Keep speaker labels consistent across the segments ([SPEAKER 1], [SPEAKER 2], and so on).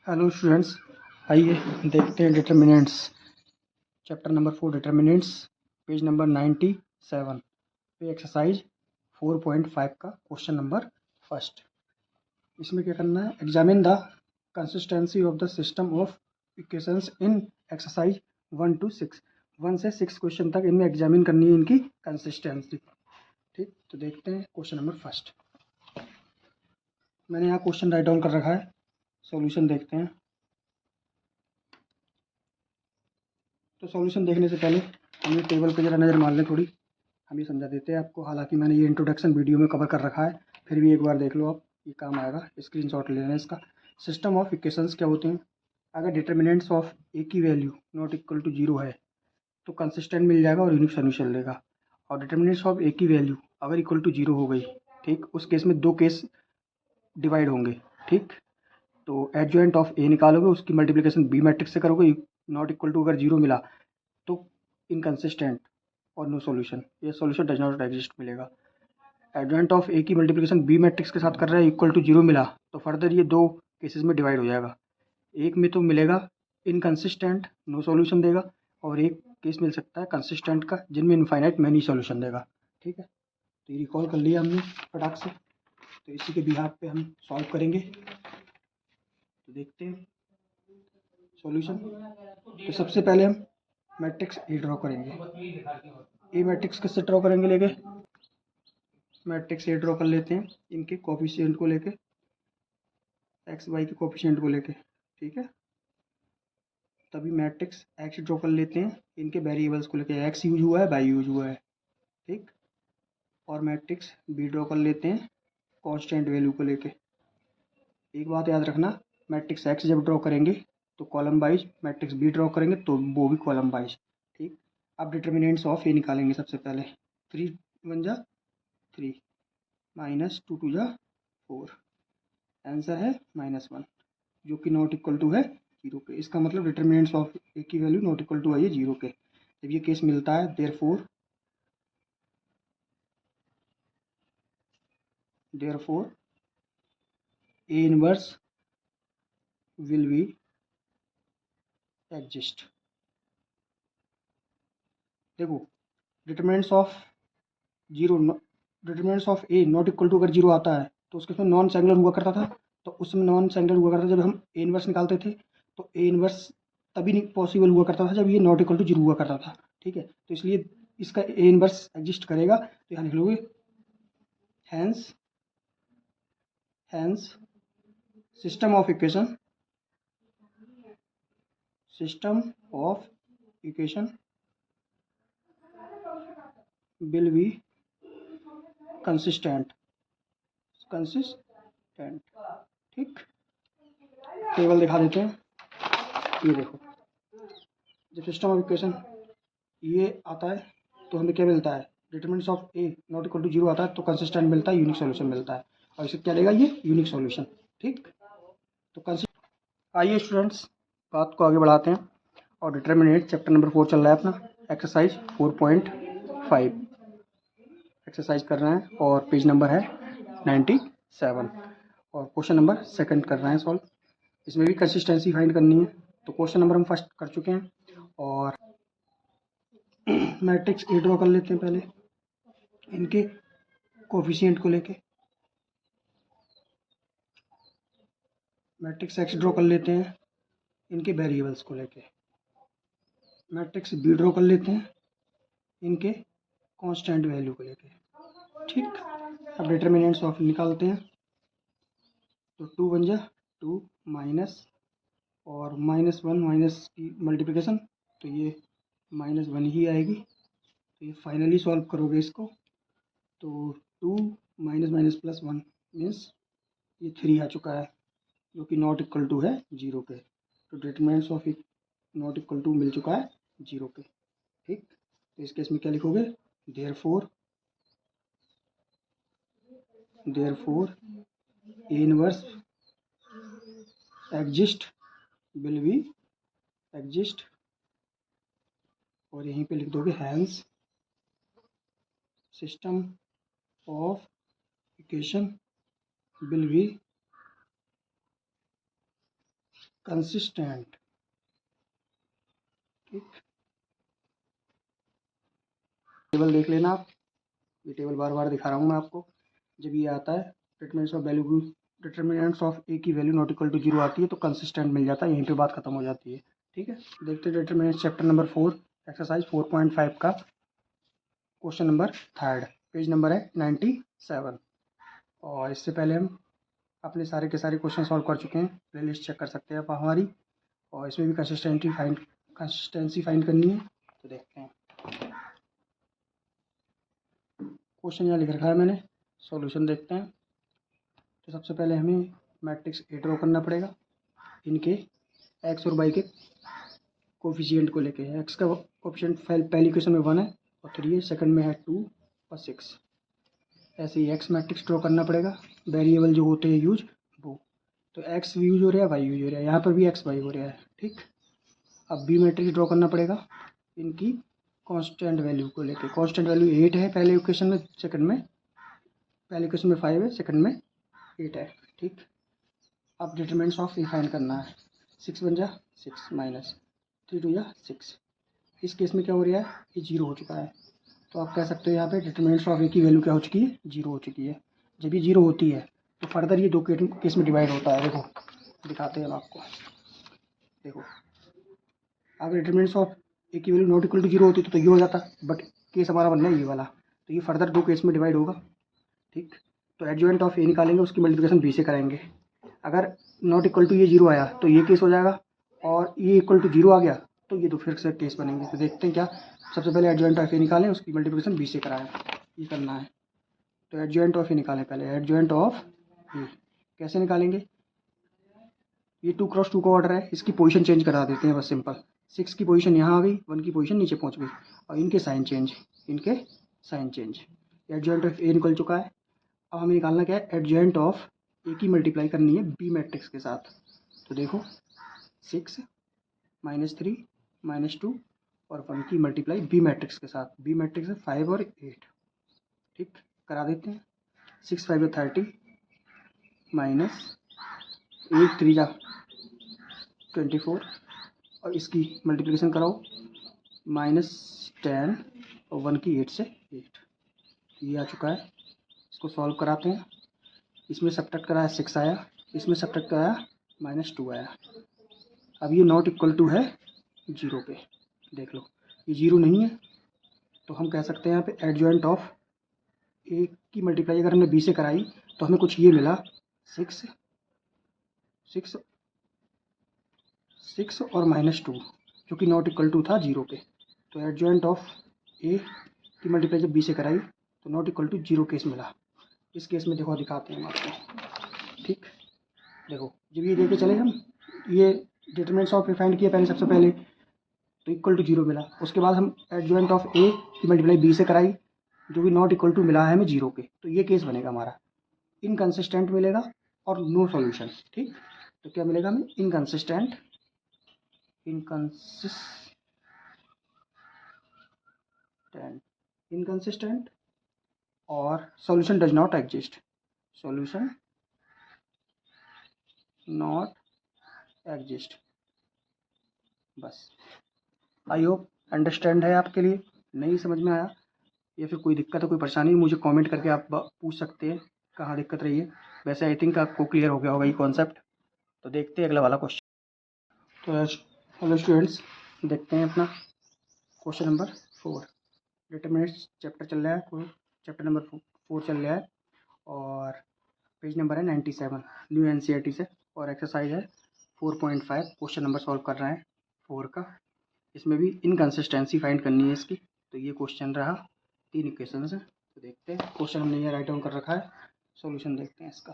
[SPEAKER 1] Hello students, आइए देखते हैं determinants chapter number 4 determinants page number 97 पे एक्सरसाइज 4.5 का क्वेश्चन नंबर फर्स्ट। इसमें क्या करना है, examine the consistency of the system of equations in exercise 1 to 6। 1 से 6 क्वेश्चन तक इनमें एग्जामिन करनी है इनकी कंसिस्टेंसी। ठीक, तो देखते हैं क्वेश्चन नंबर फर्स्ट। मैंने यहाँ क्वेश्चन राइट डाउन कर रखा है, सॉल्यूशन देखते हैं। तो सॉल्यूशन देखने से पहले हम ये टेबल पे जरा नज़र मार लें थोड़ी, हम ये समझा देते हैं आपको। हालांकि मैंने ये इंट्रोडक्शन वीडियो में कवर कर रखा है, फिर भी एक बार देख लो आप, ये काम आएगा। स्क्रीनशॉट ले लेना इसका। सिस्टम ऑफ इक्वेशंस क्या होते हैं? अगर डिटर्मिनेंट्स ऑफ ए की वैल्यू नॉट इक्वल टू 0 है तो कंसिस्टेंट मिल जाएगा और यूनिक सोल्यूशन लेगा। और डिटर्मिनेंट्स ऑफ ए की वैल्यू अगर इक्वल टू 0 हो गई, ठीक, उस केस में दो केस डिवाइड होंगे। ठीक, तो एडजॉइंट ऑफ ए निकालोगे, उसकी मल्टीप्लिकेशन बी मैट्रिक्स से करोगे, नॉट इक्वल टू अगर 0 मिला तो इनकंसिस्टेंट और नो सॉल्यूशन, ये सॉल्यूशन डज नॉट एग्जिस्ट मिलेगा। एडजॉइंट ऑफ ए की मल्टीप्लिकेशन बी मैट्रिक्स के साथ कर रहा है, इक्वल टू 0 मिला तो फर्दर ये दो केसेस में डिवाइड हो जाएगा। एक में तो मिलेगा इनकंसिस्टेंट, नो सॉल्यूशन देगा, और एक केस मिल सकता है कंसिस्टेंट का, जिनमें इनफाइनाइट मैनी सॉल्यूशन देगा। ठीक है, तो ये रिकॉल कर लिया हमने फटाक से। तो इसी के बिहाफ पे हम सॉल्व करेंगे। तो देखते हैं सॉल्यूशन। तो सबसे पहले हम मैट्रिक्स ए ड्रॉ करेंगे। ए मैट्रिक्स किससे ड्रॉ करेंगे? लेके मैट्रिक्स ए ड्रॉ कर लेते हैं इनके कोफिशिएंट को लेके, एक्स वाई के कोफिशिएंट को लेके। ठीक है, तभी मैट्रिक्स एक्स ड्रॉ कर लेते हैं इनके वेरिएबल्स को लेके, एक्स यूज हुआ है, वाई यूज हुआ है। ठीक, और मैट्रिक्स बी ड्रॉ कर लेते हैं कांस्टेंट वैल्यू को लेके। एक बात याद रखना, मैट्रिक्स एक्स जब ड्रॉ करेंगे तो column wise, matrix B draw करेंगे तो वो भी कॉलम वाइज। ठीक, अब डिटर्मिनेंट्स ऑफ ए निकालेंगे सबसे पहले। 3 1 जा 3, -2 2 जा 4, आंसर है -1, जो कि नॉट इक्वल टू है 0 के। इसका मतलब डिटर्मिनेंट्स ऑफ ए की वैल्यू नॉट इक्वल टू आई है 0 के। जब ये केस मिलता है, therefore A inverse will be exist. देखो, determinants of 0, determinants of A not equal to अगर 0 आता है तो उसके नॉन सिंगुलर हुआ करता था। तो उसमें नॉन सिंगुलर हुआ करता था जब हम ए इनवर्स निकालते थे, तो ए इनवर्स तभी नहीं पॉसिबल हुआ करता था जब ये नॉट इक्वल टू 0 हुआ करता था। ठीक है, तो इसलिए इसका ए इनवर्स एग्जिस्ट करेगा, तो यहाँ लिख लोगे hence hence system of equation will be consistent. ठीक, टेबल दिखा देते हैं। ये देखो, जब सिस्टम ऑफ इक्वेशन ये आता है तो हमें क्या मिलता है? Determinants of A not equal to 0 आता है तो कंसिस्टेंट मिलता है, यूनिक सॉल्यूशन मिलता है। और इसे क्या देगा? ये यूनिक सॉल्यूशन। ठीक, तो आइए स्टूडेंट्स, बात को आगे बढ़ाते हैं। और डिटर्मिनेंट चैप्टर नंबर 4 चल रहा है अपना, एक्सरसाइज 4.5 एक्सरसाइज कर रहे हैं, और पेज नंबर है 97, और क्वेश्चन नंबर सेकंड कर रहे हैं सॉल्व। इसमें भी कंसिस्टेंसी फाइंड करनी है। तो क्वेश्चन नंबर हम फर्स्ट कर चुके हैं, और मैट्रिक्स ए ड्रॉ कर लेते हैं पहले इनके कोफिशिएंट को लेके। मैट्रिक्स एक्स ड्रॉ कर लेते हैं इनके वेरिएबल्स को लेके। मैट्रिक्स बी ड्रॉ कर लेते हैं इनके कांस्टेंट वैल्यू को लेके। ठीक, अब डिटर्मिनेंट्स ऑफ निकालते हैं। तो 2 1 जा 2, माइनस और -1 माइनस की मल्टीप्लिकेशन, तो ये -1 ही आएगी। तो ये फाइनली सॉल्व करोगे इसको, तो 2 माइनस माइनस प्लस 1 मीन्स ये 3 आ चुका है, जो कि नॉट इक्वल टू है 0 के। तो determinants of not equal to मिल चुका है 0 के। ठीक, तो इस केस में क्या लिखोगे? Therefore A inverse exist will be exist, और यहीं पे लिख दोगे hence system of equation will be consistent. ठीक, टेबल देख लेना आप, ये टेबल बार बार दिखा रहा हूँ मैं आपको। जब ये आता है डिटर्मिनेंट्स ऑफ ए की वैल्यू नॉट इक्वल टू 0 आती है तो कंसिस्टेंट मिल जाता है, यहीं पे बात खत्म हो जाती है। ठीक है, देखते हैं डिटर्मिनेंट्स चैप्टर नंबर 4 एक्सरसाइज 4.5 का क्वेश्चन नंबर 3, पेज नंबर है 97। और इससे पहले हम अपने सारे के सारे क्वेश्चन सॉल्व कर चुके हैं, प्ले लिस्ट चेक कर सकते हैं आप हमारी। और इसमें भी कंसिस्टेंसी फाइंड करनी है, तो देखते हैं। क्वेश्चन यहाँ लिख रखा है मैंने, सॉल्यूशन देखते हैं। तो सबसे पहले हमें मैट्रिक्स ए ड्रॉ करना पड़ेगा, इनके एक्स और वाई के कोफिशिएंट को लेके। एक्स का कोफिशिएंट पहली क्वेश्चन में 1 है और 3 है, सेकंड में है 2 और 6। ऐसे ही एक्स मैट्रिक्स ड्रॉ करना पड़ेगा, वेरिएबल जो होते हैं यूज वो। तो एक्स यूज हो रहा है, वाई यूज हो रहा है, यहाँ पर भी एक्स वाई हो रहा है। ठीक, अब बी मैट्रिक्स ड्रॉ करना पड़ेगा इनकी कांस्टेंट वैल्यू को लेके। कांस्टेंट वैल्यू 8 है पहले इक्वेशन में, सेकंड में, पहले इक्वेशन में 5 है, सेकंड में 8 है। ठीक, अब डिटरमिनेंट्स ऑफ ए फाइंड करना है। 6 बन जा 6 माइनस 3 2 जा 6। इस केस में क्या हो रहा है, ये 0 हो चुका है। तो आप कह सकते हो यहाँ पे डिटरमिनेंट्स ऑफ ए की वैल्यू क्या हो चुकी है, 0 हो चुकी है। जब ये 0 होती है तो फर्दर ये दो केस में डिवाइड होता है। देखो दिखाते हैं हम आपको, देखो अगर डिटरमिनेंट्स ऑफ ए की वैल्यू नॉट इक्वल टू 0 होती तो ये हो जाता, बट केस हमारा बनना है ये वाला, तो ये फर्दर दो केस में डिवाइड होगा। ठीक, तो एडजॉइंट ऑफ ए निकालेंगे, उसकी मल्टीप्लिकेशन बी से करेंगे। अगर नॉट इक्वल टू ये 0 आया तो ये केस हो जाएगा, और ये इक्वल टू 0 आ गया तो ये तो फिर से केस बनेंगे। तो देखते हैं क्या, सबसे पहले एडजॉइंट ऑफ ए निकालें, उसकी मल्टीप्लिकेशन बी से कराएं, ये करना है। तो एडजॉइंट ऑफ ए निकालें पहले, एडजॉइंट ऑफ ए कैसे निकालेंगे, ये 2 क्रॉस 2 का ऑर्डर है, इसकी पोजीशन चेंज करा देते हैं बस सिंपल। 6 की पोजीशन यहाँ आ गई, 1 की पोजीशन नीचे पहुँच गई, और इनके साइन चेंज, इनके sign change. Adjoint of A निकल चुका है। अब हमें निकालना क्या है, एडजॉइंट ऑफ ए की मल्टीप्लाई करनी है बी मैट्रिक्स के साथ। तो देखो 6 -3 -2 और 1 की मल्टीप्लाई बी मैट्रिक्स के साथ। बी मैट्रिक्स है 5 और 8। ठीक, करा देते हैं। 6 5 30 माइनस 8 3 जा 24, और इसकी मल्टीप्लिकेशन कराओ -10 और 1 की 8 से 8। ये आ चुका है, इसको सॉल्व कराते हैं। इसमें सब्ट्रैक्ट कराया 6 आया, इसमें सब्ट्रैक्ट कराया -2 आया। अब ये नॉट इक्वल टू है 0 पे, देख लो ये 0 नहीं है, तो हम कह सकते हैं यहाँ पे एडजॉइंट ऑफ ए की मल्टीप्लाई अगर हमने बी से कराई तो हमें कुछ ये मिला 6 और -2, जो कि नॉट इक्वल टू था 0 पे। तो एडजॉइंट ऑफ ए की मल्टीप्लाई जब बी से कराई तो नॉट इक्वल टू 0 केस मिला। इस केस में देखो दिखाते हैं हम आपको। ठीक, देखो जब ये देखे चले हम, ये डिटरमिनेंट्स ऑफ ए फाइंड किया पहले, सबसे पहले तो इक्वल टू 0 मिला। उसके बाद हम एडजॉइंट ऑफ ए की मल्टीप्लाई बी से कराई, जो कि नॉट इक्वल टू मिला है हमें 0 पे। तो ये केस बनेगा हमारा, इनकंसिस्टेंट मिलेगा और नो सॉल्यूशन। ठीक, तो क्या मिलेगा हमें, इनकंसिस्टेंट और solution does not exist, solution not exist. बस, आई होप अंडरस्टैंड है आपके लिए। नहीं समझ में आया या फिर कोई दिक्कत है, कोई परेशानी, मुझे कमेंट करके आप पूछ सकते हैं कहाँ दिक्कत रही है। वैसे आई थिंक आपको क्लियर हो गया होगा ये कॉन्सेप्ट। तो देखते हैं अगला वाला क्वेश्चन। तो हेलो स्टूडेंट्स, देखते हैं अपना क्वेश्चन नंबर 4। डिटरमिनेंट्स चैप्टर चल रहा है, चैप्टर नंबर 4 चल रहा है, और पेज नंबर है 97 न्यू एनसीईआरटी से, और एक्सरसाइज है 4.5। क्वेश्चन नंबर सॉल्व कर रहे हैं 4 का। इसमें भी इनकंसिस्टेंसी फाइंड करनी है इसकी। तो ये क्वेश्चन रहा, 3 इक्वेशन है। तो देखते हैं, क्वेश्चन हमने ये राइट डाउन कर रखा है, सॉल्यूशन देखते हैं इसका।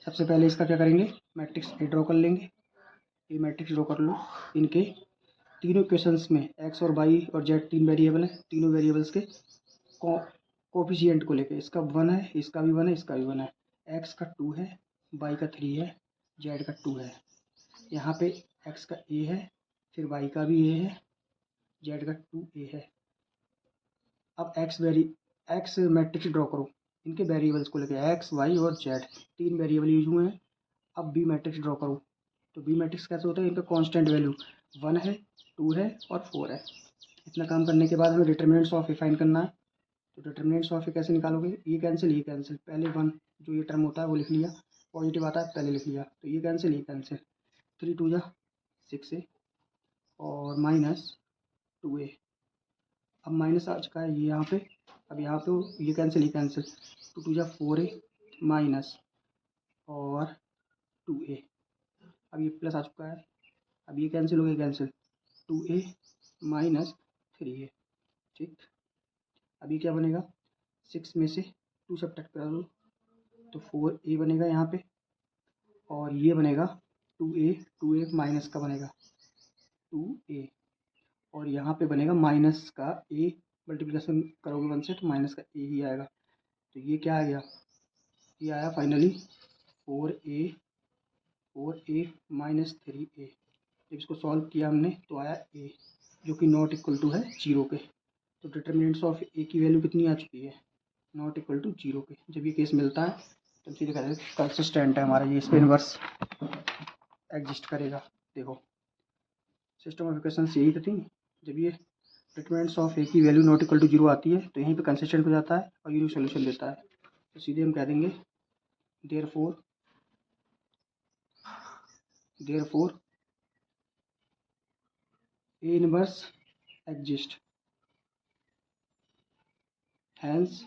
[SPEAKER 1] सबसे पहले इसका क्या करेंगे, मैट्रिक्स ए ड्रॉ कर लेंगे। ये मैट्रिक्स ड्रॉ कर लो, इनके तीनों इक्वेशंस में एक्स और वाई और जेड 3 वेरिएबल है, तीनों वेरिएबल्स के कोफिशिएंट को लेके। इसका 1 है, इसका भी 1 है, इसका भी 1 है। एक्स का 2 है, वाई का 3 है, जेड का 2 है। यहाँ पे एक्स का ए है, फिर वाई का भी ए है, जेड का 2a है। अब एक्स मैट्रिक्स ड्रॉ करो, इनके वेरिएबल्स को लेके, एक्स वाई और जेड 3 वेरिएबल यूज हुए हैं। अब बी मैट्रिक्स ड्रॉ करो, तो बी मैट्रिक्स कैसे होता है, इनका कांस्टेंट वैल्यू 1 है, 2 है और 4 है। इतना काम करने के बाद हमें डिटर्मिनेंट्स ऑफ ए फाइंड करना है। तो डिटर्मिनेंट्स ऑफ ए कैसे निकालोगे, ये कैंसिल, पहले 1 जो ये टर्म होता है वो लिख लिया, पॉजिटिव आता है पहले लिख लिया, तो ये कैंसिल, 3 2 जा 6 है और -2a। अब माइनस आ चुका है ये यहाँ पे, अब यहाँ पे ये कैंसिल 2 2 जा 4a माइनस और 2a। अब ये प्लस आ चुका है, अब ये कैंसिल हो गया, कैंसिल 2a माइनस 3a। ठीक, अब ये क्या बनेगा, 6 में से 2 सब्ट्रैक्ट करा दो तो 4a बनेगा यहाँ पे, और ये बनेगा 2a माइनस का बनेगा 2a, और यहाँ पे बनेगा माइनस का a, मल्टीप्लिकेशन करोगे 1 से तो माइनस का a ही आएगा। तो ये क्या आ गया, ये आया फाइनली 4a माइनस 3a। जब इसको सॉल्व किया हमने तो आया a, जो कि नॉट इक्वल टू है 0 के। तो डिटर्मिनेंट्स ऑफ a की वैल्यू कितनी आ चुकी है, नॉट इक्वल टू 0 के। जब ये केस मिलता है तो सीधे कहते हैं कंसिस्टेंट है हमारा, ये इस पर इन्वर्स एग्जिस्ट करेगा। देखो सिस्टम ऑफ इक्वेशंस यही थी, जब ये डिटर्मिनेंट्स ऑफ ए की वैल्यू नॉट इक्वल टू 0 आती है तो यहीं पे कंसिस्टेंट हो जाता है और यूनिक सोल्यूशन देता है। तो सीधे हम कह देंगे therefore A inverse exist, hence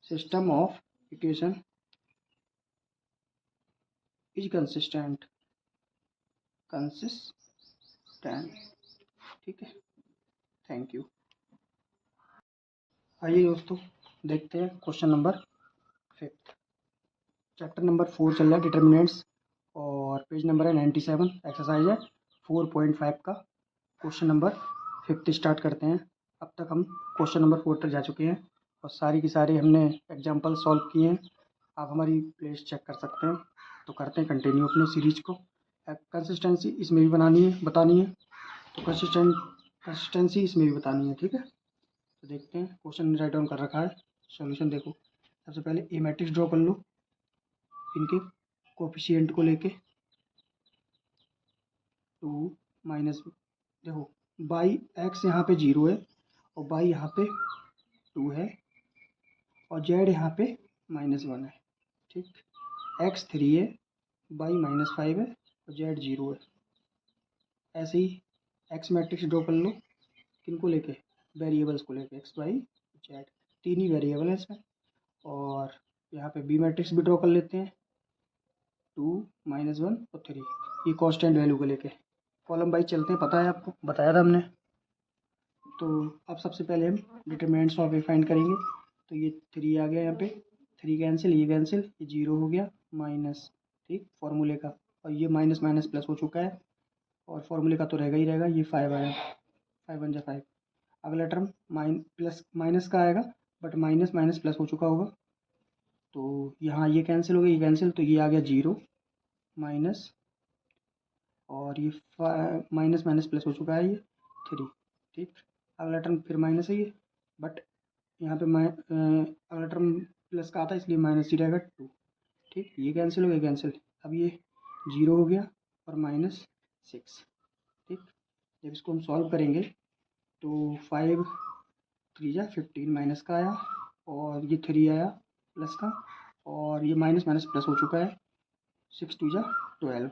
[SPEAKER 1] system of equation is consistent. ठीक है, थैंक यू। आइए दोस्तों देखते हैं क्वेश्चन नंबर 5, चैप्टर नंबर 4 चल रहा है डिटर्मिनेंट्स, और पेज नंबर है 97, एक्सरसाइज है 4.5 का। क्वेश्चन नंबर 5 स्टार्ट करते हैं। अब तक हम क्वेश्चन नंबर 4 तक जा चुके हैं और सारी की सारी हमने एग्जाम्पल सॉल्व किए हैं। आप हमारी प्लेलिस्ट चेक कर सकते हैं। तो करते हैं कंटिन्यू अपने सीरीज को। कंसिस्टेंसी इसमें भी बतानी है, तो कंसिस्टेंसी इसमें भी बतानी है। ठीक है, तो देखते हैं। क्वेश्चन राइट डाउन कर रखा है, सॉल्यूशन देखो। सबसे पहले ए मैट्रिक्स ड्रॉ कर लो, इनके कोफिशिएंट को लेके 2 माइनस, देखो बाई एक्स यहाँ पे 0 है और बाई यहाँ पे 2 है और जेड यहाँ पे -1 है। ठीक, एक्स 3 है, बाई -5 है और जेड 0 है। ऐसे ही एक्स मैट्रिक्स ड्रॉ कर लो, किनको लेके, वेरिएबल्स को लेके, एक्स वाई जेड, 3 ही वेरिएबल है इसमें। और यहाँ पे बी मैट्रिक्स भी ड्रॉ कर लेते हैं, 2 -1 और 3, ये कांस्टेंट वैल्यू को लेके। कॉलम वाइज चलते हैं, पता है आपको, बताया था हमने। तो अब सबसे पहले हम डिटरमिनेंट्स ऑफ ए फाइंड करेंगे। तो ये 3 आ गया यहाँ पे, 3 कैंसिल, ये कैंसिल, ये 0 हो गया माइनस, ठीक, फॉर्मूले का। और ये माइनस माइनस प्लस हो चुका है और फॉर्मूले का तो रहेगा ही रहेगा। ये 5 आया, 5 1 जा 5। अगला टर्म माइनस का आएगा, बट माइनस माइनस प्लस हो चुका होगा। तो यहाँ ये कैंसिल हो गया, ये कैंसिल, तो ये आ गया 0 माइनस, और ये माइनस माइनस प्लस हो चुका है, ये 3। ठीक, अगला टर्म फिर माइनस है ये, बट यहाँ पे अगला टर्म प्लस का आता है इसलिए माइनस ही रहेगा 2। ठीक, ये कैंसिल हो गया, कैंसिल। अब ये 0 हो गया और -6। ठीक, जब इसको हम सॉल्व करेंगे तो 5 3 जा 15 माइनस का आया और ये 3 आया प्लस का, और ये माइनस माइनस प्लस हो चुका है, 6 2 जा 12।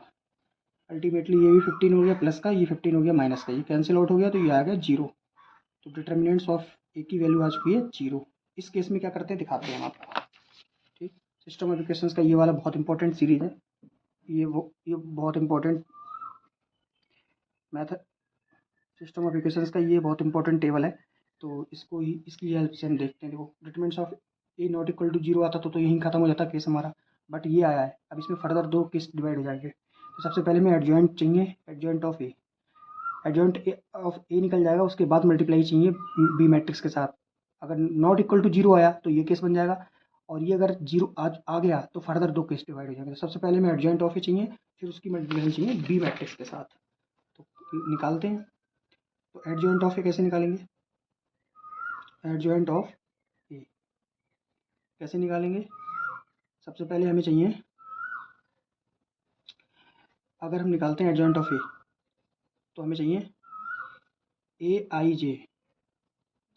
[SPEAKER 1] अल्टीमेटली ये भी 15 हो गया प्लस का, ये 15 हो गया माइनस का, ये कैंसिल आउट हो गया तो ये आ गया 0। तो डिटर्मिनेंट्स ऑफ ए की वैल्यू आ चुकी है 0। इस केस में क्या करते हैं दिखाते हैं हम आपको। ठीक, सिस्टम ऑफ इक्वेशंस का ये वाला बहुत इंपॉर्टेंट सीरीज है, ये बहुत important method, system of equations का ये बहुत इंपॉर्टेंट टेबल है। तो इसको ही, इसकी हेल्प से हम देखते हैं। देखो determinants of A not equal to 0 आता तो यहीं खत्म हो जाता केस हमारा, बट ये आया है। अब इसमें फर्दर 2 केस डिवाइड हो जाएंगे। तो सबसे पहले में एडजॉइंट चाहिए, adjoint of A, adjoint of A निकल जाएगा, उसके बाद मल्टीप्लाई चाहिए बी मैट्रिक्स के साथ। अगर नॉट इक्वल टू 0 आया तो ये केस बन जाएगा, और ये अगर 0 आ गया तो फर्दर 2 केस डिवाइड हो जाएंगे। तो सबसे पहले में एडजॉइंट ऑफ ए चाहिए, फिर उसकी मल्टीप्लाई चाहिए बी मैट्रिक्स के साथ। तो निकालते हैं। तो एडजॉइंट ऑफ ए कैसे निकालेंगे, एडजॉइंट ऑफ ए कैसे निकालेंगे, सबसे पहले हमें चाहिए अगर हम निकालते हैं एडजॉइंट ऑफ ए तो हमें चाहिए ए आई जे,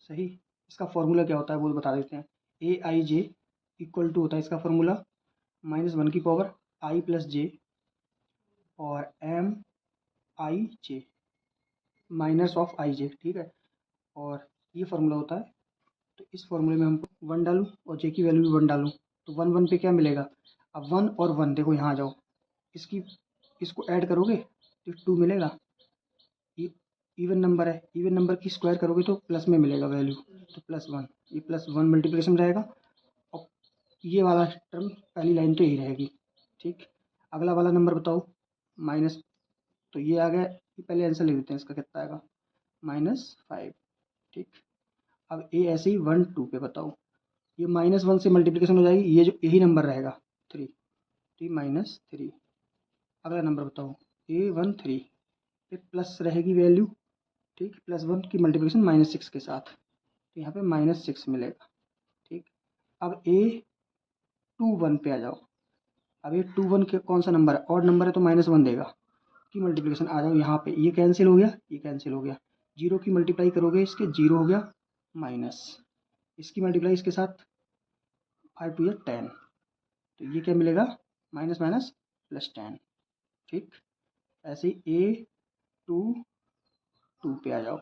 [SPEAKER 1] सही। इसका फॉर्मूला क्या होता है वो बता देते हैं। ए आई जे इक्वल टू होता है इसका फॉर्मूला -1 की पावर आई प्लस जे और M I J minus of I J, ठीक है। और ये फार्मूला होता है, तो इस फार्मूले में हम 1 डालूँ और जे की वैल्यू भी 1 डालूँ तो 1 1 पे क्या मिलेगा। अब 1 और 1 देखो यहाँ आ जाओ, इसको ऐड करोगे तो 2 मिलेगा। इवन नंबर है, इवन नंबर की स्क्वायर करोगे तो प्लस में मिलेगा वैल्यू, तो +1, ये +1 मल्टीप्लिकेशन में रहेगा और ये वाला टर्म पहली लाइन तो यही रहेगी, ठीक। अगला वाला नंबर बताओ माइनस, तो ये आ गया, ये पहले आंसर लिख देते हैं इसका कितना आएगा -5, ठीक। अब ए ऐसे ही 1 2 पे बताओ, ये -1 से मल्टीप्लिकेशन हो जाएगी, ये जो यही नंबर रहेगा 3, तो ये -3। अगला नंबर बताओ A13 पे प्लस रहेगी वैल्यू, ठीक, +1 की मल्टीप्लिकेशन -6 के साथ, तो यहाँ पे -6 मिलेगा, ठीक। अब A21 पे आ जाओ, अब A21 के कौन सा नंबर है, ऑड नंबर है तो -1 देगा, की मल्टीप्लिकेशन आ जाओ यहाँ पे, ये कैंसिल हो गया, ये कैंसिल हो गया, 0 की मल्टीप्लाई करोगे इसके 0 हो गया माइनस, इसकी मल्टीप्लाई इसके साथ 5 2 10, तो ये क्या मिलेगा माइनस माइनस +10, ठीक। ऐसे ही A22 पे आ जाओ,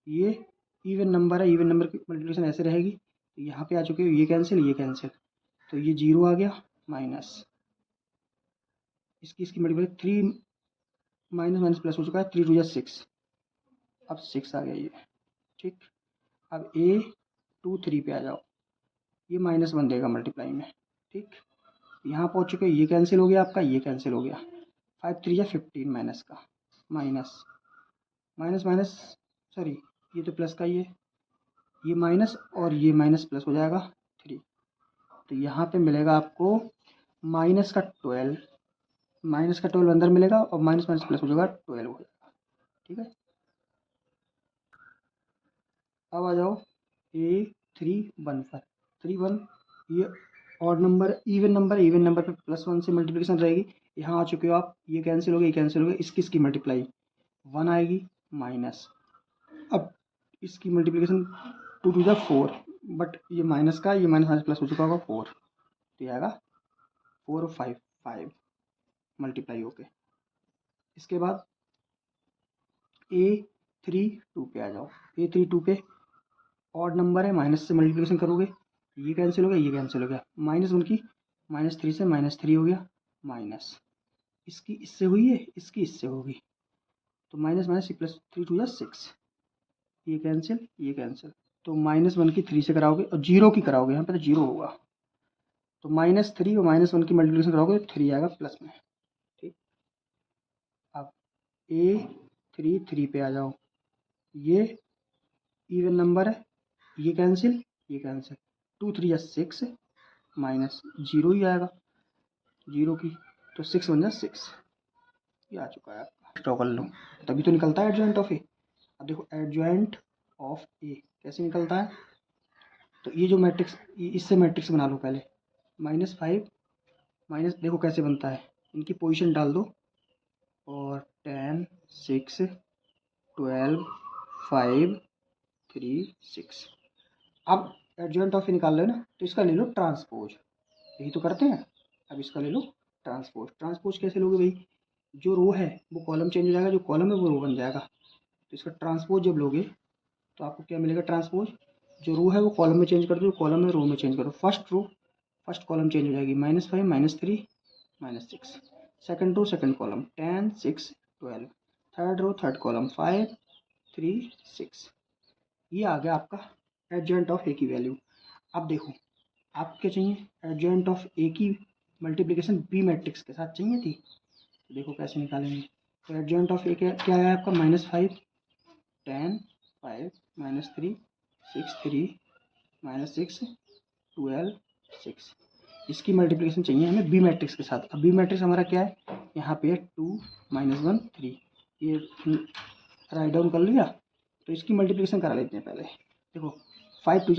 [SPEAKER 1] ये इवन नंबर है, इवन नंबर की मल्टीप्लिकेशन ऐसे रहेगी, तो यहाँ पे आ चुके हो, ये कैंसिल, तो ये 0 आ गया माइनस, इसकी मल्टीप्लाई 3 माइनस माइनस प्लस हो चुका है, 3 2 6, अब 6 आ गया ये, ठीक। अब A23 पे आ जाओ, ये -1 देगा मल्टीप्लाई में, ठीक। यहाँ पहुँच चुके, ये कैंसिल हो गया आपका, ये कैंसिल हो गया, 5 3 15 माइनस का माइनस माइनस माइनस, सॉरी ये तो प्लस का ही है, ये माइनस और ये माइनस प्लस हो जाएगा 3, तो यहाँ पे मिलेगा आपको -12, -12 अंदर मिलेगा और माइनस माइनस प्लस हो जाएगा 12 हो जाएगा, ठीक है। अब आ जाओ A31 पर, 31 ये ऑड नंबर, इवन नंबर पे +1 से मल्टीप्लिकेशन रहेगी, यहाँ आ चुके हो आप, ये कैंसिल हो गया, ये कैंसिल हो गया, इसकी मल्टीप्लाई 1 आएगी माइनस, अब इसकी मल्टीप्लिकेशन 2 2 4, बट ये माइनस का, ये माइनस माइनस प्लस हो चुका होगा 4, तो ये आएगा 4 और 5 मल्टीप्लाई होके। इसके बाद A32 पे आ जाओ, A32 पे ऑड नंबर है, माइनस से मल्टीप्लिकेशन करोगे, ये कैंसिल हो गया, ये कैंसिल हो गया, -1 की -3 से -3 हो गया माइनस, इसकी इससे हुई है, इसकी इससे होगी, तो माइनस माइनस प्लस 3 2 6, ये कैंसिल, ये कैंसिल, तो -1 की 3 से कराओगे और 0 की कराओगे, यहाँ पे तो 0 होगा, तो -3 और -1 की मल्टीप्लिकेशन कराओगे तो 3 आएगा प्लस में, ठीक। अब A33 पे आ जाओ, ये इवन नंबर है, ये कैंसिल, ये कैंसिल, 2 3 6 माइनस 0 ही आएगा, 0 की, तो 6 1 6, ये आ चुका है आपका। ड्रॉ कर लो, तभी तो निकलता है एडजॉइंट ऑफ ए। अब देखो एडजॉइंट ऑफ ए कैसे निकलता है, तो ये जो मैट्रिक्स, इससे मैट्रिक्स बना लो पहले, -5 माइनस, देखो कैसे बनता है, इनकी पोजीशन डाल दो और 10 6 12 5 3 6। अब एडजॉइंट ऑफ ए निकाल लो ना, तो इसका ले लो ट्रांसपोज, यही तो करते हैं। अब इसका ले लो ट्रांसपोज, ट्रांसपोज कैसे लोगे भाई, जो रो है वो कॉलम चेंज हो जाएगा, जो कॉलम है वो रो बन जाएगा, तो इसका ट्रांसपोज जब लोगे तो आपको क्या मिलेगा, ट्रांसपोज, जो रो है वो कॉलम में चेंज कर दो, कॉलम है रो में चेंज करो, first row first column change हो जाएगी, -5 -3 -6, second row second column 10 6 12, third row third column 5 3 6, ये आ गया आपका एडजॉइंट ऑफ ए की वैल्यू। अब देखो आपको क्या चाहिए, एडजॉइंट ऑफ ए की मल्टीप्लिकेशन बी मैट्रिक्स के साथ चाहिए थी, तो देखो कैसे निकालेंगे, तो एडजॉइंट ऑफ ए क्या है आपका, -5 10 5 -3 6 3 -6 12 6, इसकी मल्टीप्लिकेशन चाहिए हमें बी मैट्रिक्स के साथ। अब बी मैट्रिक्स हमारा क्या है, यहाँ पे है 2 -1 3, ये राइट डाउन कर लिया, तो इसकी मल्टीप्लिकेशन करा लेते हैं पहले। देखो 5 2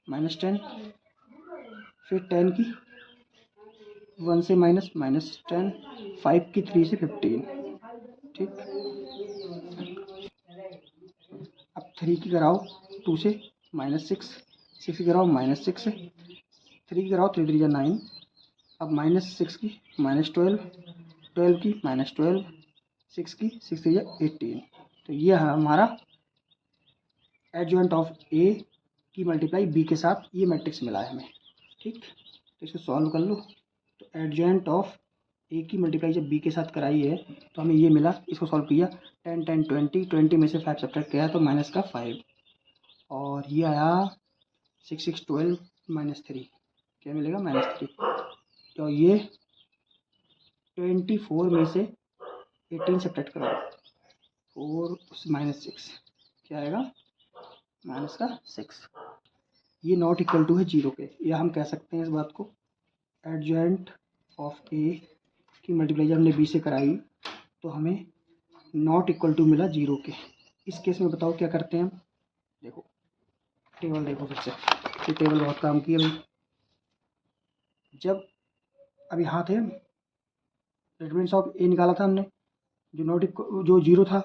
[SPEAKER 1] -10, फिर 10 की 1 से माइनस -10, 5 की 3 से 15। ठीक, अब 3 की कराओ 2 से -6, 6 की कराओ -6 से, 3 की कराओ 3 3 9, अब -6 की -12, 12 की -12, 6 की 6 3 18। तो ये है हमारा एडजॉइंट ऑफ ए की मल्टीप्लाई बी के साथ ये मैट्रिक्स मिला है हमें। ठीक, तो इसको सॉल्व कर लो। तो एडजॉइंट ऑफ ए की मल्टीप्लाई जब बी के साथ कराई है तो हमें ये मिला, इसको सॉल्व किया 10 10 20, 20 में से 5 सब्ट्रैक्ट किया तो माइनस का 5, और ये आया 6 6 12 -3, क्या मिलेगा -3। तो ये 24 में से 18 सब्ट्रैक्ट करो, 4 -6 क्या आएगा -6। ये नॉट इक्वल टू है 0 के, या हम कह सकते हैं इस बात को एडजॉइंट ऑफ ए की मल्टीप्लाई जब हमने बी से कराई तो हमें नॉट इक्वल टू मिला 0 के। इस केस में बताओ क्या करते हैं हम। देखो टेबल देखो फिर से, ये टेबल बहुत काम की है भाई। जब अब यहाँ थे डिटरमिनेंट्स ऑफ ए निकाला था हमने, जो 0 था,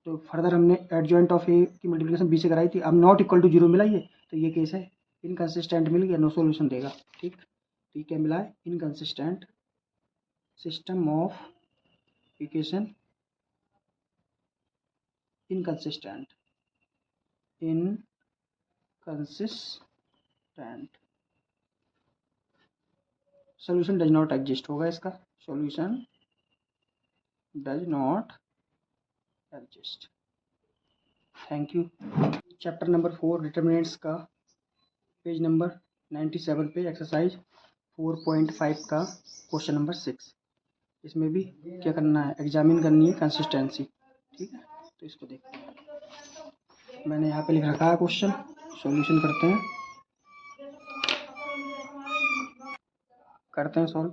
[SPEAKER 1] तो फर्दर हमने एडजॉइंट ऑफ ए की मल्टीप्लिकेशन बी से कराई थी, अब नॉट इक्वल टू 0 मिला ये, तो ये केस है इनकंसिस्टेंट मिल गया, नो सॉल्यूशन देगा। ठीक, तो ये क्या मिला है, inconsistent system of equation, inconsistent solution does not exist होगा इसका, solution does not exist. Thank you. Chapter number 4 determinants का पेज नंबर 97 पे एक्सरसाइज 4.5 का क्वेश्चन नंबर 6। इसमें भी क्या करना है, एग्जामिन करनी है कंसिस्टेंसी। ठीक है, तो इसको देखते हैं, मैंने यहाँ पे लिख रखा है क्वेश्चन, सॉल्यूशन करते हैं सॉल्व।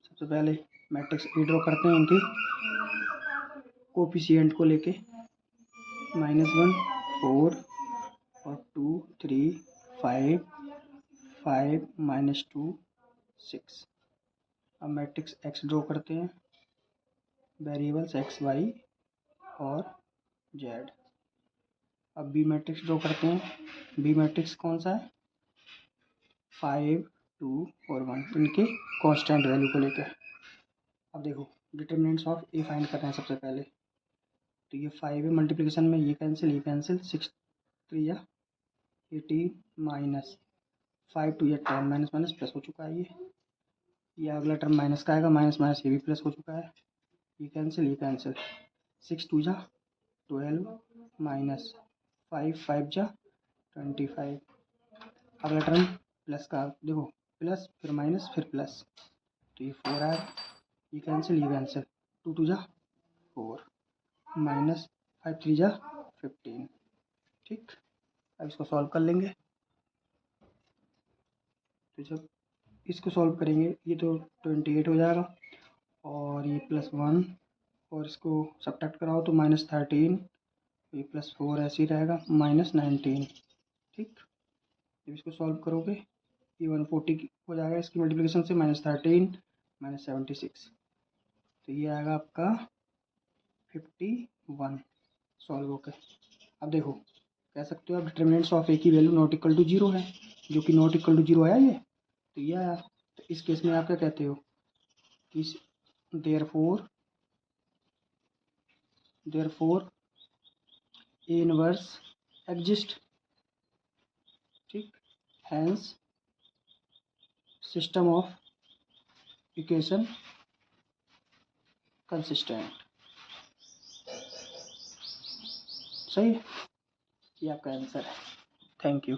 [SPEAKER 1] सबसे पहले मैट्रिक्स ई ड्रॉ करते हैं उनकी कोफिशिएंट को लेके, -1 4 और 2 3 5 5 -2 6। अब मैट्रिक्स एक्स ड्रॉ करते हैं, वेरिएबल्स एक्स वाई और जेड। अब बी मैट्रिक्स ड्रॉ करते हैं, बी मैट्रिक्स कौन सा है, 5 2 और 1, इनके कांस्टेंट वैल्यू को लेकर। अब देखो डिटरमिनेंट्स ऑफ ए फाइंड करना है सबसे पहले, तो ये 5 है मल्टीप्लिकेशन में, ये कैंसिल 6 3 या 18 माइनस 5 2 या 10, माइनस माइनस प्लस हो चुका है ये अगला टर्म माइनस का आएगा, माइनस माइनस ये भी प्लस हो चुका है, ये कैंसिल 6 2 जा 12 माइनस 5 5 जा 25, अगला टर्म प्लस का, देखो प्लस फिर माइनस फिर प्लस, तो ये 4 आया, ये कैंसिल 2 2 जा 4 माइनस 5 3 जा 15। ठीक, अब इसको सॉल्व कर लेंगे। तो जब इसको सॉल्व करेंगे ये तो 28 हो जाएगा, और ये +1 और इसको सब्ट्रैक्ट कराओ तो -13, ये +4 ऐसे ही रहेगा, -19। ठीक, जब इसको सॉल्व करोगे ये 140 हो जाएगा इसकी मल्टीप्लिकेशन से, -13 -76, तो ये आएगा आपका 51 सॉल्व होकर। अब देखो कह सकते हो आप डिटरमिनेंट्स ऑफ ए की वैल्यू नॉट इक्वल टू 0 है, जो कि नॉट इक्वल टू 0 आया ये, तो ये आया। तो इस केस में आप क्या कहते हो कि देयरफॉर ए इनवर्स एग्जिस्ट। ठीक, hence system of equation consistent. सही है, ये आपका आंसर है। Thank you.